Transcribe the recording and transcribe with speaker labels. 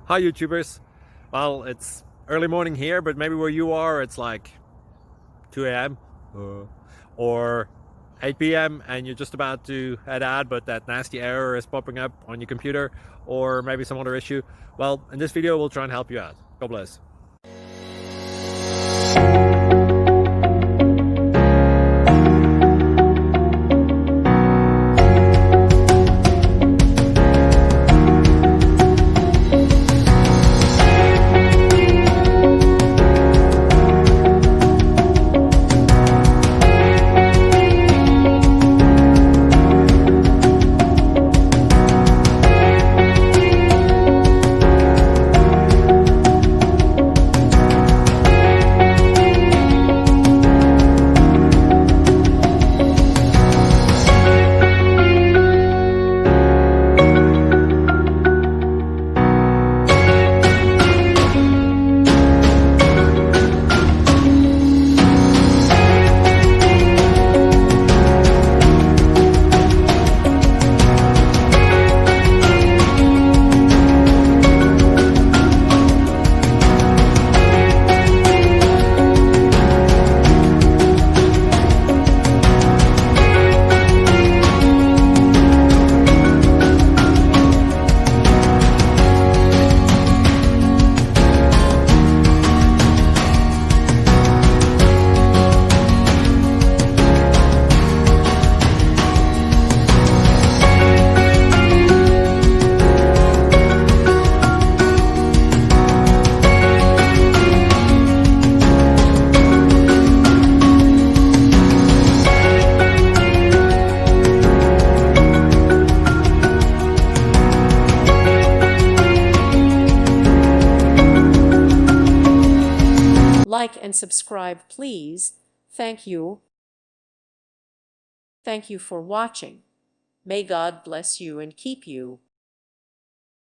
Speaker 1: Hi YouTubers. Well, it's early morning here, but maybe where you are it's like 2 a.m. or 8 p.m. and you're just about to head out, but that nasty error is popping up on your computer, or maybe some other issue. Well, in this video we'll try and help you out. God bless.
Speaker 2: Like and subscribe, please. Thank you. Thank you for watching. May God bless you and keep you.